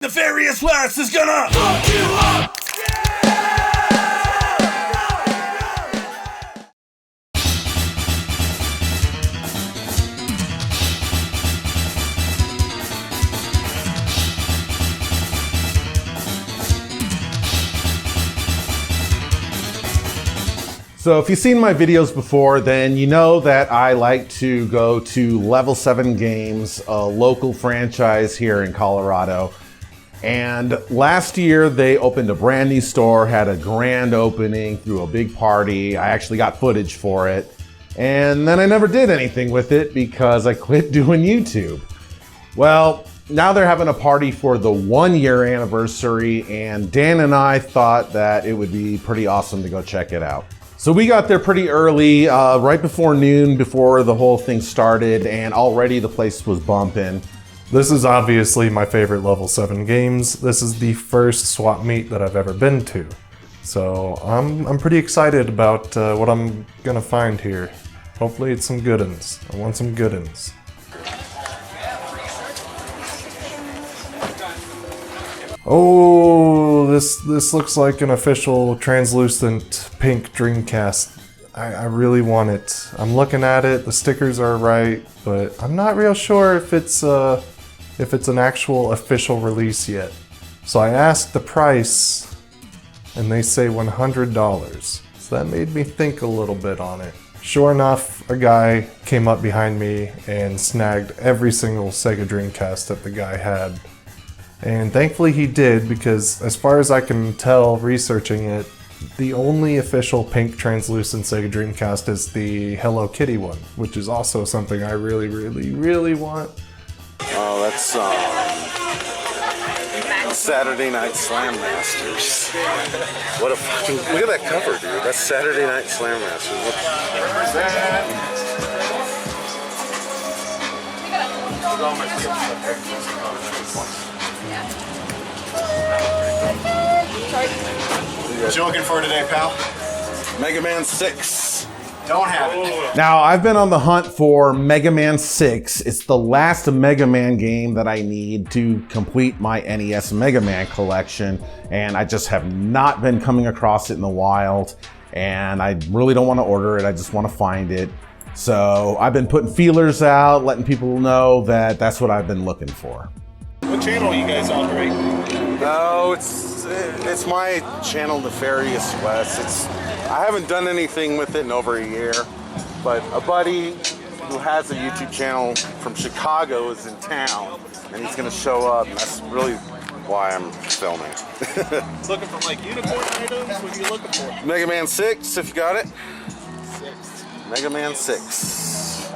Nefarious Wes is gonna fuck you up! So if you've seen my videos before, then you know that I like to go to Level 7 Games, a local franchise here in Colorado. And last year they opened a brand new store, had a grand opening, threw a big party. I actually got footage for it. And then I never did anything with it because I quit doing YouTube. Well, now they're having a party for the 1-year anniversary, and Dan and I thought that it would be pretty awesome to go check it out. So we got there pretty early, right before noon, before the whole thing started, and already the place was bumping. This is obviously my favorite Level 7 games. This is the first swap meet that I've ever been to. So I'm pretty excited about what I'm gonna find here. Hopefully it's some good uns. I want some good uns. Oh, this looks like an official translucent pink Dreamcast. I really want it. I'm looking at it, the stickers are right, but I'm not real sure if it's an actual official release yet. So I asked the price, and they say $100. So that made me think a little bit on it. Sure enough, a guy came up behind me and snagged every single Sega Dreamcast that the guy had. And thankfully he did, because as far as I can tell researching it, the only official pink translucent Sega Dreamcast is the Hello Kitty one, which is also something I really, really, really want. Oh, that's Saturday Night Slam Masters. What a fucking, look at that cover, dude. That's Saturday Night Slam Masters. What you looking for today, pal? Mega Man 6. Don't have it. Now, I've been on the hunt for Mega Man 6. It's the last Mega Man game that I need to complete my NES Mega Man collection, and I just have not been coming across it in the wild, and I really don't want to order it. I just want to find it. So I've been putting feelers out, letting people know that that's what I've been looking for. What channel you guys operate? No, it's my channel, Nefarious Wes. I haven't done anything with it in over a year, but a buddy who has a YouTube channel from Chicago is in town, and he's going to show up, and that's really why I'm filming. Looking for like unicorn items? What are you looking for? Mega Man 6, if you got it. 6. Mega Man 6.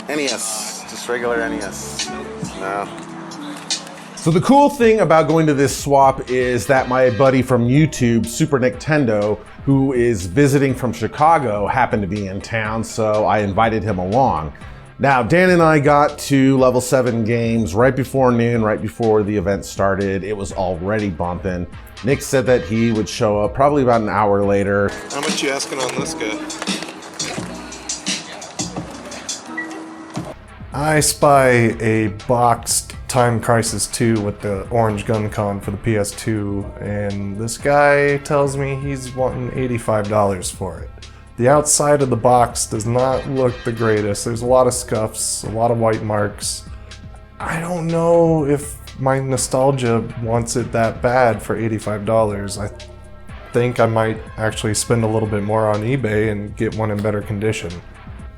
NES, just regular NES. No. So the cool thing about going to this swap is that my buddy from YouTube, Super Nicktendo, who is visiting from Chicago, happened to be in town, so I invited him along. Now, Dan and I got to Level 7 Games right before noon, right before the event started. It was already bumping. Nick said that he would show up probably about an hour later. How much you asking on this guy? I spy a boxed Time Crisis 2 with the orange gun con for the PS2, and this guy tells me he's wanting $85 for it. The outside of the box does not look the greatest. There's a lot of scuffs, a lot of white marks. I don't know if my nostalgia wants it that bad for $85. I think I might actually spend a little bit more on eBay and get one in better condition.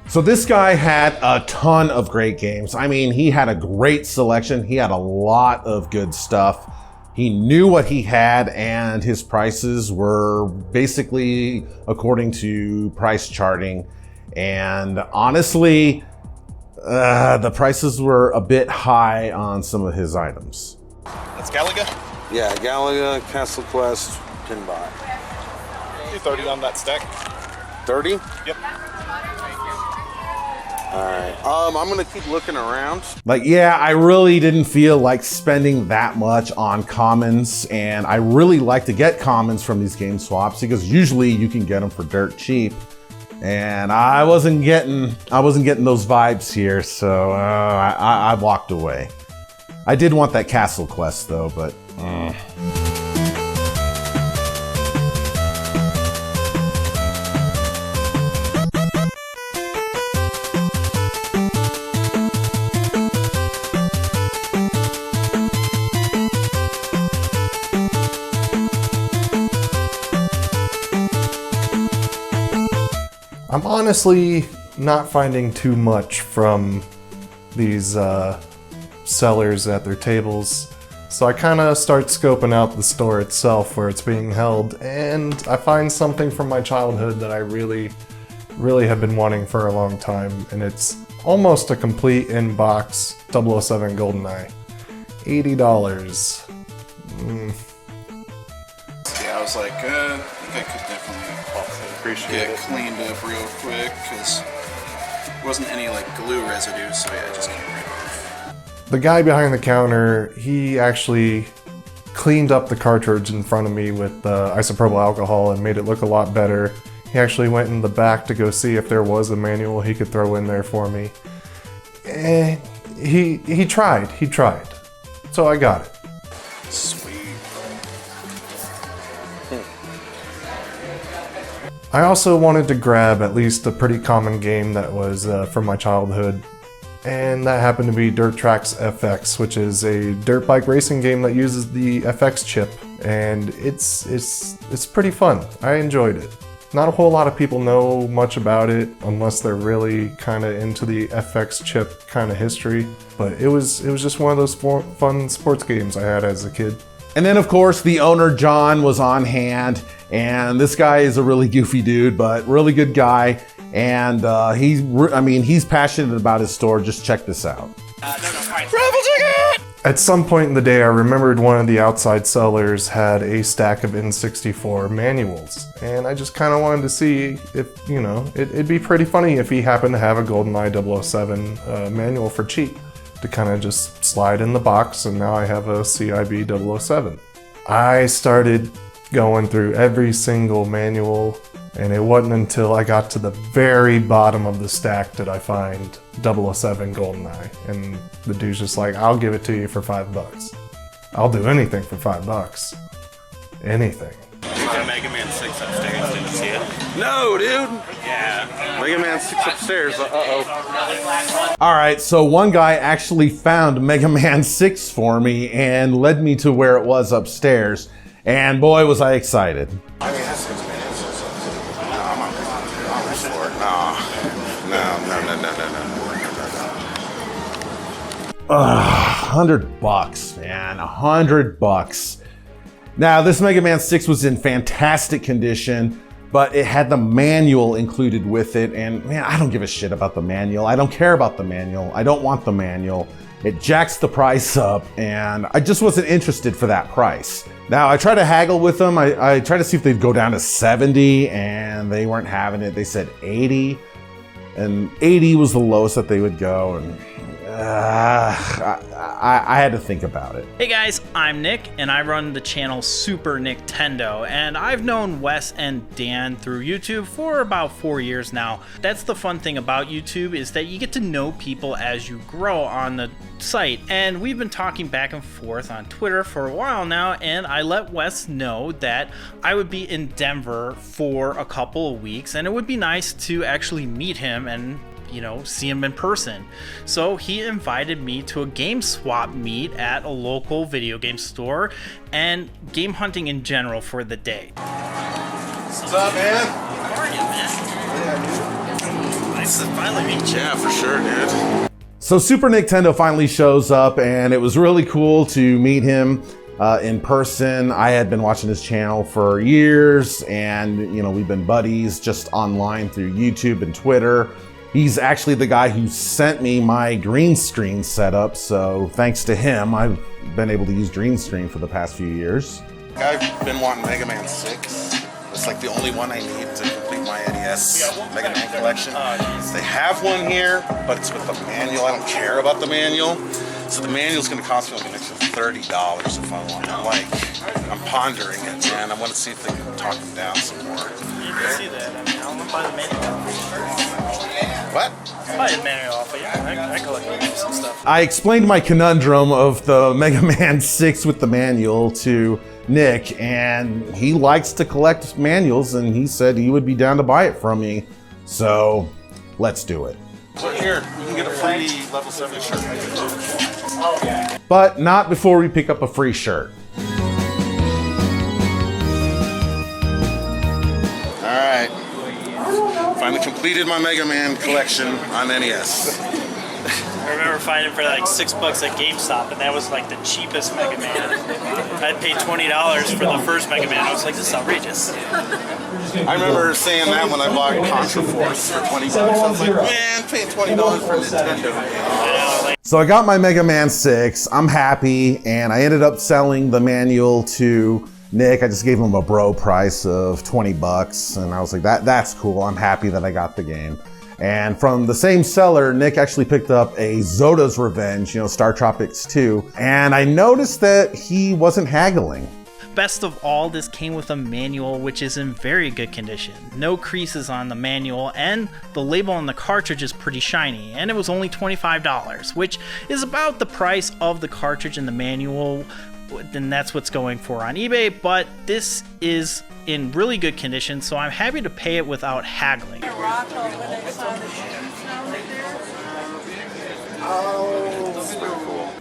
So this guy had a ton of great games. I mean, he had a great selection. He had a lot of good stuff. He knew what he had, and his prices were basically according to price charting. And honestly, the prices were a bit high on some of his items. That's Galaga? Yeah, Galaga, Castle Quest, Pinbot. Do 30 on that stack. 30? Yep. Alright, I'm gonna keep looking around. Like, yeah, I really didn't feel like spending that much on commons, and I really like to get commons from these game swaps because usually you can get them for dirt cheap. And I wasn't getting those vibes here, so I walked away. I did want that castle quest though, but I'm honestly not finding too much from these sellers at their tables, so I kind of start scoping out the store itself where it's being held, and I find something from my childhood that I really have been wanting for a long time, and it's almost a complete in-box 007 GoldenEye. $80. Yeah, I was like, I think I could definitely get cleaned up real quick, because there wasn't any like glue residue, so yeah, I just came right off. The guy behind the counter, he actually cleaned up the cartridge in front of me with isopropyl alcohol and made it look a lot better. He actually went in the back to go see if there was a manual he could throw in there for me. And he tried. So I got it. Sweet. I also wanted to grab at least a pretty common game that was from my childhood, and that happened to be Dirt Tracks FX, which is a dirt bike racing game that uses the FX chip, and it's pretty fun. I enjoyed it. Not a whole lot of people know much about it unless they're really kind of into the FX chip kind of history, but it was just one of those fun sports games I had as a kid. And then of course the owner John was on hand, and this guy is a really goofy dude, but really good guy, and he's passionate about his store. Just check this out. At some point in the day, I remembered one of the outside sellers had a stack of N64 manuals, and I just kind of wanted to see if, it'd be pretty funny if he happened to have a GoldenEye 007 manual for cheap to kind of just slide in the box, and now I have a CIB 007. I started going through every single manual, and it wasn't until I got to the very bottom of the stack did I find 007 GoldenEye, and the dude's just like, I'll give it to you for $5. I'll do anything for $5. Anything. You got Mega Man 6 upstairs, didn't you see it? No, dude. Yeah. Mega Man 6 upstairs. Uh-oh. All right, so one guy actually found Mega Man 6 for me and led me to where it was upstairs, and boy was I excited. I mean, that's just man. No, I'm not for it. $100, man, $100. Now, this Mega Man 6 was in fantastic condition, but it had the manual included with it, and man, I don't give a shit about the manual. I don't care about the manual. I don't want the manual. It jacks the price up, and I just wasn't interested for that price. Now, I tried to haggle with them. I tried to see if they'd go down to 70, and they weren't having it. They said 80, and 80 was the lowest that they would go, and I had to think about it. Hey guys, I'm Nick, and I run the channel Super Nicktendo, and I've known Wes and Dan through YouTube for about 4 years now. That's the fun thing about YouTube, is that you get to know people as you grow on the site, and we've been talking back and forth on Twitter for a while now, and I let Wes know that I would be in Denver for a couple of weeks, and it would be nice to actually meet him and see him in person. So he invited me to a game swap meet at a local video game store and game hunting in general for the day. What's up, man? How are you, man? Nice to finally meet you. Yeah, for sure, dude. So Super Nicktendo finally shows up, and it was really cool to meet him in person. I had been watching his channel for years, and we've been buddies just online through YouTube and Twitter. He's actually the guy who sent me my green screen setup, so thanks to him, I've been able to use green screen for the past few years. I've been wanting Mega Man 6. It's like the only one I need to complete my NES Mega Man collection. They have one here, but it's with the manual. I don't care about the manual. So the manual's going to cost me like an extra $30 if I want it. I'm pondering it, man. I want to see if they can talk them down some more. You can see that. I'll buy the manual. What? I had manual off, but yeah, I collect manuals and stuff. I explained my conundrum of the Mega Man 6 with the manual to Nick, and he likes to collect manuals, and he said he would be down to buy it from me. So, let's do it. So here, you can get a free level 7 shirt right here. But not before we pick up a free shirt. Alright. Finally completed my Mega Man collection on NES. I remember finding for like $6 at GameStop, and that was like the cheapest Mega Man. I paid $20 for the first Mega Man. I was like, this is outrageous. I remember saying that when I bought Contra Force for $20. I was like, man, paying $20 for a Nintendo. So I got my Mega Man 6, I'm happy, and I ended up selling the manual to Nick. I just gave him a bro price of $20, and I was like, that's cool, I'm happy that I got the game. And from the same seller, Nick actually picked up a Zoda's Revenge, Star Tropics 2, and I noticed that he wasn't haggling. Best of all, this came with a manual which is in very good condition. No creases on the manual, and the label on the cartridge is pretty shiny, and it was only $25, which is about the price of the cartridge and the manual, and that's what's going for on eBay, but this is in really good condition, so I'm happy to pay it without haggling.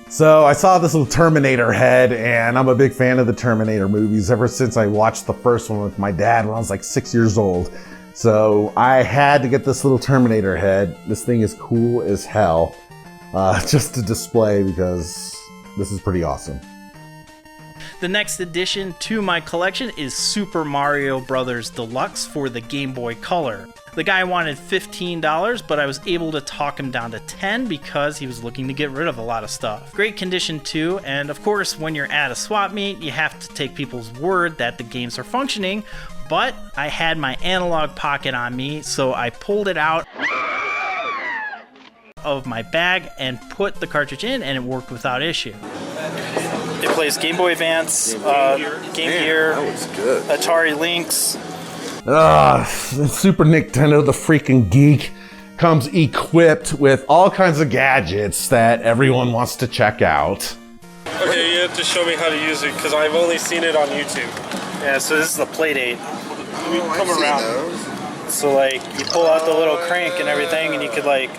So I saw this little Terminator head, and I'm a big fan of the Terminator movies ever since I watched the first one with my dad when I was like 6 years old. So I had to get this little Terminator head. This thing is cool as hell, just to display, because this is pretty awesome. The next addition to my collection is Super Mario Bros. Deluxe for the Game Boy Color. The guy wanted $15, but I was able to talk him down to $10 because he was looking to get rid of a lot of stuff. Great condition too, and of course when you're at a swap meet, you have to take people's word that the games are functioning, but I had my analog pocket on me, so I pulled it out of my bag and put the cartridge in, and it worked without issue. It plays Game Boy Advance, Game Gear, That was good. Atari Lynx. Super Nicktendo, the freaking geek, comes equipped with all kinds of gadgets that everyone wants to check out. Okay, you have to show me how to use it because I've only seen it on YouTube. Yeah, so this is the Playdate. Come around. So like you pull out the little crank and everything, and you could like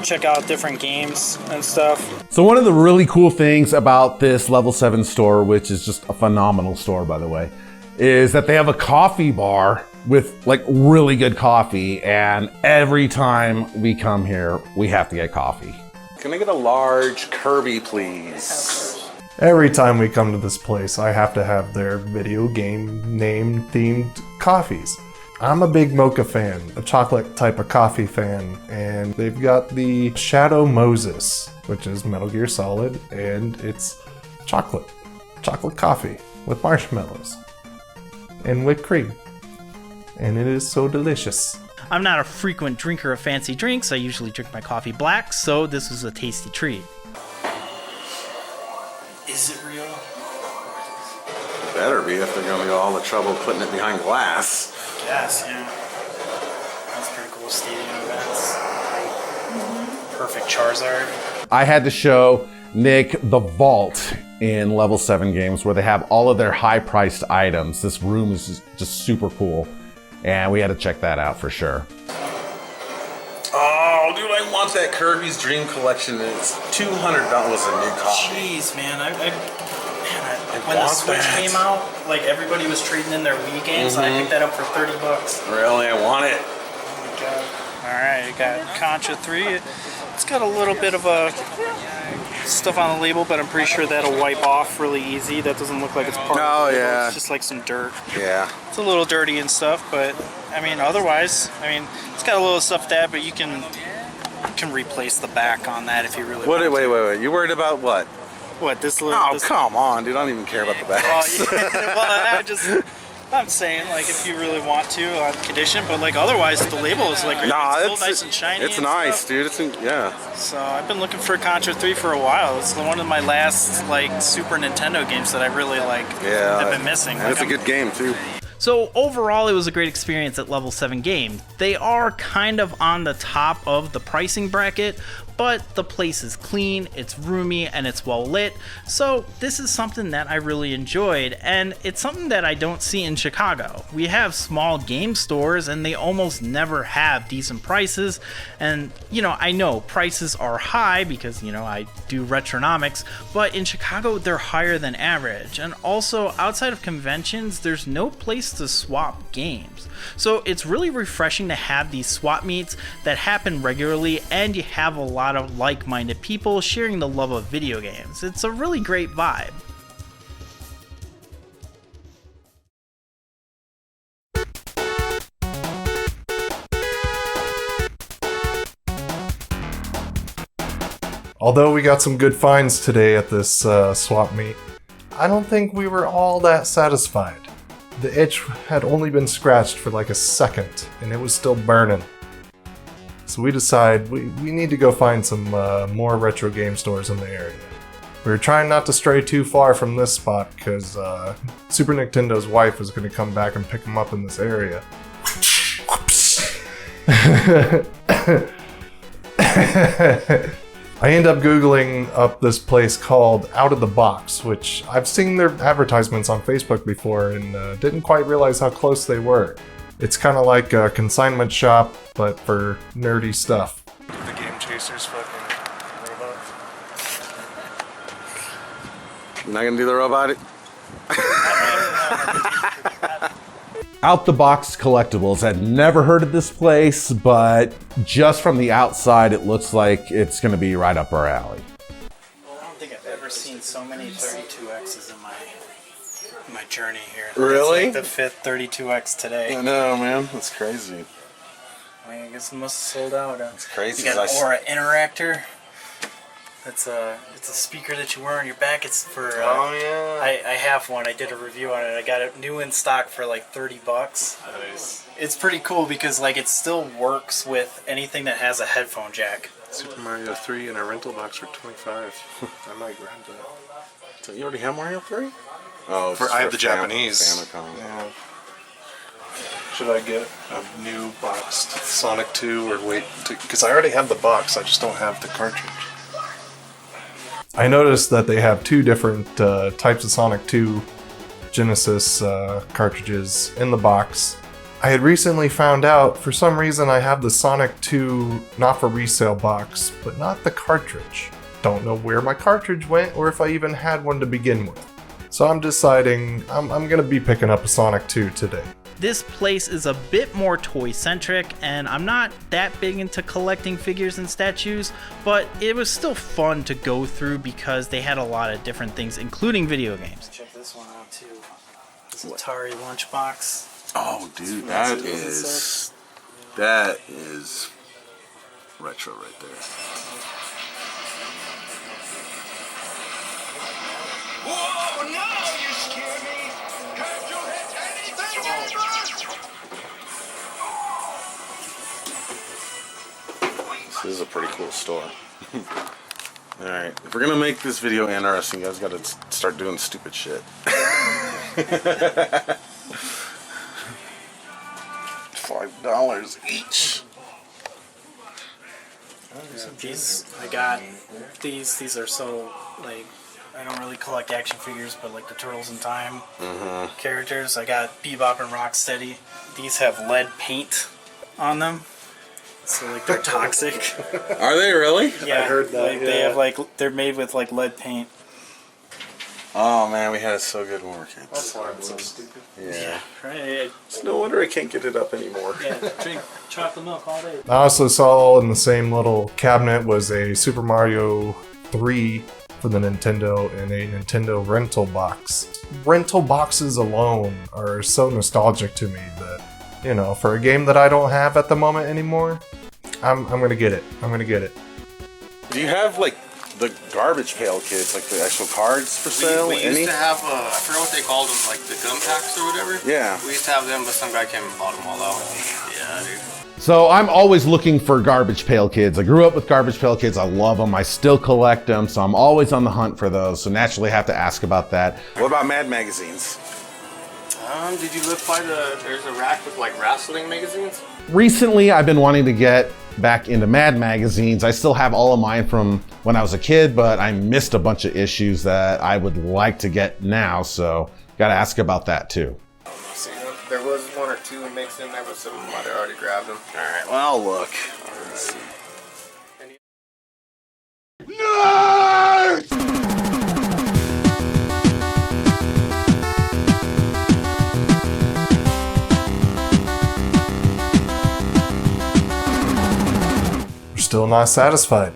check out different games and stuff. So one of the really cool things about this Level 7 store, which is just a phenomenal store by the way, is that they have a coffee bar with like really good coffee, and every time we come here, we have to get coffee. Can I get a large Kirby, please? Every time we come to this place, I have to have their video game name themed coffees. I'm a big mocha fan, a chocolate type of coffee fan, and they've got the Shadow Moses, which is Metal Gear Solid, and it's chocolate coffee with marshmallows and whipped cream, and it is so delicious. I'm not a frequent drinker of fancy drinks. I usually drink my coffee black, so this was a tasty treat. Is it real? Better be if they're going to go all the trouble putting it behind glass. Yes, yeah. That's pretty cool. Stadium events. Perfect Charizard. I had to show Nick the vault in Level 7 games where they have all of their high-priced items. This room is just super cool, and we had to check that out for sure. Oh, dude, I want that Kirby's Dream Collection. It's $200 a new copy. Jeez, man. When the Switch came out, like everybody was trading in their Wii games, and I picked that up for $30. Really, I want it. Oh my god. Alright, I got Contra 3. It's got a little bit of a stuff on the label, but I'm pretty sure that'll wipe off really easy. That doesn't look like it's part of the label. Yeah. It's just like some dirt. Yeah. It's a little dirty and stuff, but I mean, otherwise, it's got a little stuff that, but you can replace the back on that if you really want to. Wait. You worried about what? What, this little... Oh, come on, dude. I don't even care about the back. Well, I'm saying, like, if you really want to, on condition, but, like, otherwise, the label is, like, it's still nice and shiny. It's and nice, stuff. dude. Yeah. So, I've been looking for Contra 3 for a while. It's one of my last, like, Super Nintendo games that I really, like, have been missing. And it's a good game, too. So overall, it was a great experience at Level 7 Games. They are kind of on the top of the pricing bracket, but the place is clean, it's roomy, and it's well lit. So this is something that I really enjoyed, and it's something that I don't see in Chicago. We have small game stores and they almost never have decent prices. And I know prices are high because I do retronomics, but in Chicago they're higher than average. And also outside of conventions, there's no place to swap games. So it's really refreshing to have these swap meets that happen regularly, and you have a lot of like-minded people sharing the love of video games. It's a really great vibe. Although we got some good finds today at this swap meet, I don't think we were all that satisfied. The itch had only been scratched for like a second, and it was still burning. So we decide we need to go find some more retro game stores in the area. We were trying not to stray too far from this spot because Super Nintendo's wife was going to come back and pick him up in this area. I end up Googling up this place called Out of the Box, which I've seen their advertisements on Facebook before and didn't quite realize how close they were. It's kind of like a consignment shop, but for nerdy stuff. The Game Chasers fucking robot. You're not gonna do the robot? Out the Box Collectibles. Had never heard of this place, but just from the outside, it looks like it's gonna be right up our alley. Well, I don't think I've ever seen so many 32Xs in my journey here. Really? It's like the fifth 32X today. I know, man. That's crazy. I guess it must have sold out. It's crazy. You got an Aura Interactor. It's a speaker that you wear on your back. It's for. Oh yeah. I have one. I did a review on it. I got it new in stock for like $30. Nice. It's pretty cool because like it still works with anything that has a headphone jack. Super Mario 3 in a rental box for $25. I might grab that. So you already have Mario 3? Oh, I have the Japanese. Famicom. Yeah. Should I get a new boxed Sonic 2 or wait? Because I already have the box, I just don't have the cartridge. I noticed that they have two different types of Sonic 2 Genesis cartridges in the box. I had recently found out, for some reason I have the Sonic 2 not for resale box, but not the cartridge. Don't know where my cartridge went or if I even had one to begin with. So I'm deciding I'm going to be picking up a Sonic 2 today. This place is a bit more toy-centric, and I'm not that big into collecting figures and statues, but it was still fun to go through because they had a lot of different things, including video games. Check this one out too. This Atari lunchbox. Oh, dude, that is retro right there. Whoa, now you scare me! Can't you hit anything, Edward? This is a pretty cool store. Alright, if we're gonna make this video interesting, you guys gotta start doing stupid shit. $5 each. I got these are so like I don't really collect action figures, but like the Turtles in Time characters. I got Bebop and Rocksteady. These have lead paint on them, so like they're toxic. Are they really? Yeah, I heard that. Like, they have like they're made with like lead paint. Oh man, we had it so good when we were kids. That's why I'm so stupid. Yeah. Right. It's no wonder I can't get it up anymore. Yeah. Drink chocolate milk all day. I also saw in the same little cabinet was a Super Mario 3 for the Nintendo and a Nintendo rental box. Rental boxes alone are so nostalgic to me that, you know, for a game that I don't have at the moment anymore, I'm gonna get it. I'm gonna get it. Do you have like the Garbage Pail Kids, like the actual cards for sale? We used to have, I forgot what they called them, like the gum packs or whatever. Yeah. We used to have them, but some guy came and bought them all out. Yeah, dude. So I'm always looking for Garbage Pail Kids. I grew up with Garbage Pail Kids. I love them. I still collect them, so I'm always on the hunt for those. So naturally I have to ask about that. What about Mad magazines? Did you look by there's a rack with like wrestling magazines? Recently, I've been wanting to get back into Mad magazines. I still have all of mine from when I was a kid, but I missed a bunch of issues that I would like to get now, so gotta ask about that too. See, there was 1 or 2 mixed in there, but some might have already grabbed them. All right, well, I'll look. Let's see. We're still not satisfied.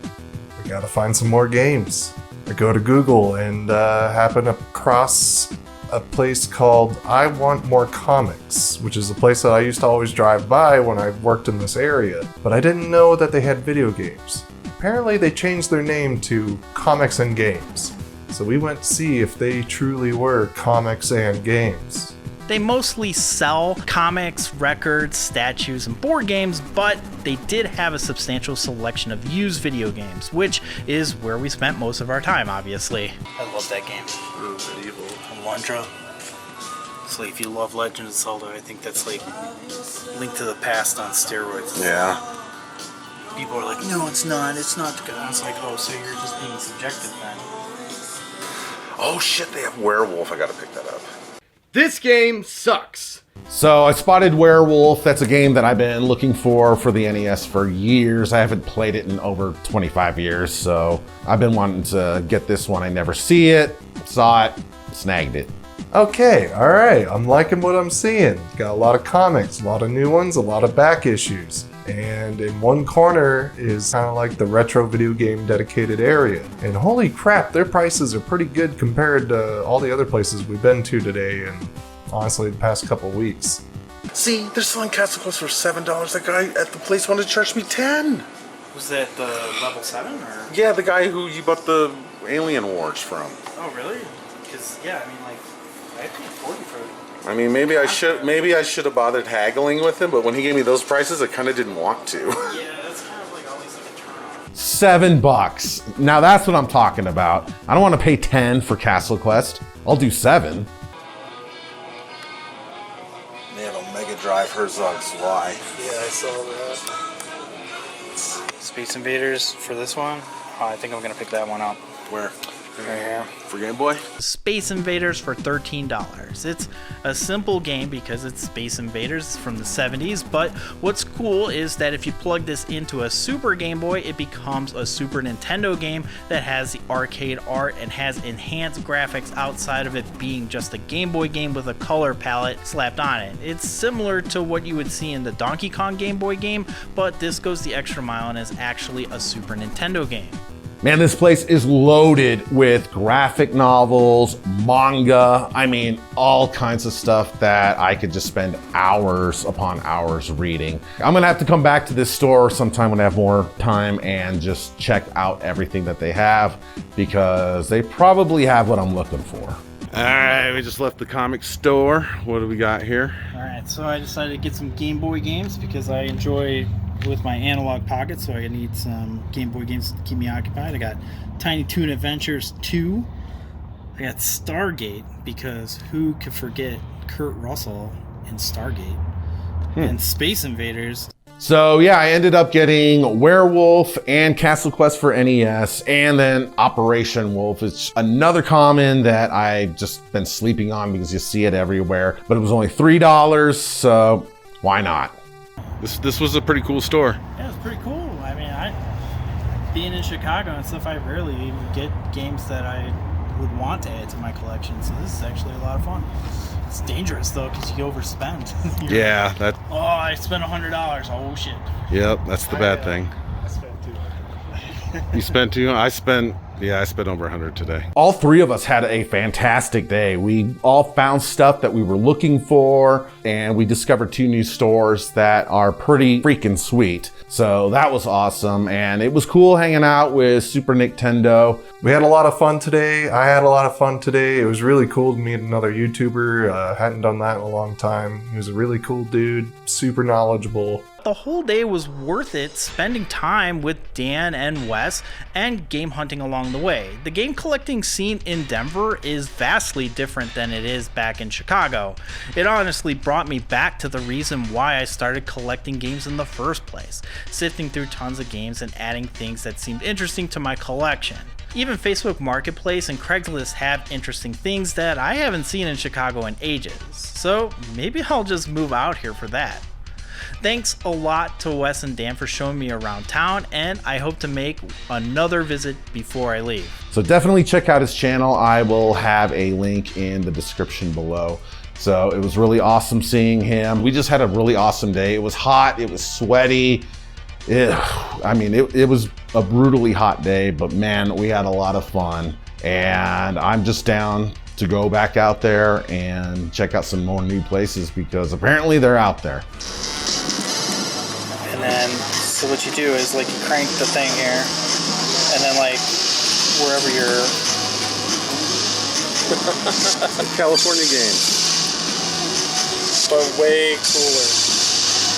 We gotta find some more games. I go to Google and happen across a place called I Want More Comics, which is a place that I used to always drive by when I worked in this area, but I didn't know that they had video games. Apparently they changed their name to Comics and Games. So we went to see if they truly were comics and games. They mostly sell comics, records, statues, and board games, but they did have a substantial selection of used video games, which is where we spent most of our time, obviously. I love that game. Medieval. Elantra. So if you love Legend of Zelda, I think that's like Link to the Past on steroids. Yeah. People are like, no, it's not the guy. I was like, oh, so you're just being subjective then. Oh shit, they have Werewolf. I gotta pick that up. This game sucks. So I spotted Werewolf. That's a game that I've been looking for the NES for years. I haven't played it in over 25 years, so I've been wanting to get this one. I never see it, saw it, snagged it. Okay, alright, I'm liking what I'm seeing. Got a lot of comics, a lot of new ones, a lot of back issues. And in one corner is kind of like the retro video game dedicated area. And holy crap, their prices are pretty good compared to all the other places we've been to today and honestly the past couple weeks. See, they're selling Castle Quest for $7. That guy at the place wanted to charge me 10. Was that the level 7 or? Yeah, the guy who you bought the Alien Wars from. Oh, really? Because, yeah, I mean, like, I paid 40 for it. I mean, maybe I should have bothered haggling with him, but when he gave me those prices, I kind of didn't want to. Yeah, that's kind of like always like a turn off. $7. Now that's what I'm talking about. I don't want to pay 10 for Castle Quest. I'll do 7. They have a Mega Drive Herzog's Y. Yeah, I saw that. Space Invaders for this one. I think I'm gonna pick that one up. Where? Right here. For Game Boy? Space Invaders for $13. It's a simple game because it's Space Invaders from the 70s, but what's cool is that if you plug this into a Super Game Boy, it becomes a Super Nintendo game that has the arcade art and has enhanced graphics outside of it being just a Game Boy game with a color palette slapped on it. It's similar to what you would see in the Donkey Kong Game Boy game, but this goes the extra mile and is actually a Super Nintendo game. Man, this place is loaded with graphic novels, manga, I mean, all kinds of stuff that I could just spend hours upon hours reading. I'm gonna have to come back to this store sometime when I have more time and just check out everything that they have because they probably have what I'm looking for. All right, we just left the comic store. What do we got here? Alright, so I decided to get some Game Boy games because I enjoy with my analog pocket, so I need some Game Boy games to keep me occupied. I got Tiny Toon Adventures 2. I got Stargate, because who could forget Kurt Russell in Stargate? And Space Invaders. So yeah, I ended up getting Werewolf and Castle Quest for NES, and then Operation Wolf. It's another common that I've just been sleeping on because you see it everywhere, but it was only $3, so why not? This was a pretty cool store. Yeah, it's pretty cool. I mean, being in Chicago and stuff, I rarely even get games that I would want to add to my collection, so this is actually a lot of fun. It's dangerous though, because you overspend. Yeah, that. Oh, I spent $100. Oh shit. Yep, that's the bad thing. I spent 200. You spent 200. I spent over 100 today. All three of us had a fantastic day. We all found stuff that we were looking for, and we discovered 2 new stores that are pretty freaking sweet. So that was awesome, and it was cool hanging out with Super Nicktendo. We had a lot of fun today. I had a lot of fun today. It was really cool to meet another YouTuber. Hadn't done that in a long time. He was a really cool dude, super knowledgeable. the whole day was worth it spending time with Dan and Wes and game hunting along the way. The game collecting scene in Denver is vastly different than it is back in Chicago. It honestly brought me back to the reason why I started collecting games in the first place, sifting through tons of games and adding things that seemed interesting to my collection. Even Facebook Marketplace and Craigslist have interesting things that I haven't seen in Chicago in ages, so maybe I'll just move out here for that. Thanks a lot to Wes and Dan for showing me around town, and I hope to make another visit before I leave. So definitely check out his channel. I will have a link in the description below. So it was really awesome seeing him. We just had a really awesome day. It was hot, it was sweaty. It was a brutally hot day, but man, we had a lot of fun. And I'm just down to go back out there and check out some more new places because apparently they're out there. And then, so what you do is like you crank the thing here, and then like wherever you're... California games. But way cooler.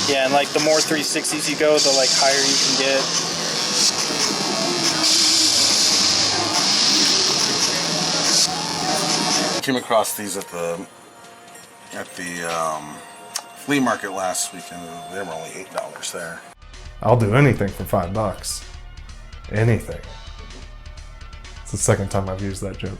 Yeah, and like the more 360s you go, the like higher you can get. Came across these at the flea market last weekend. They were only $8 there. I'll do anything for $5. Anything. It's the second time I've used that joke.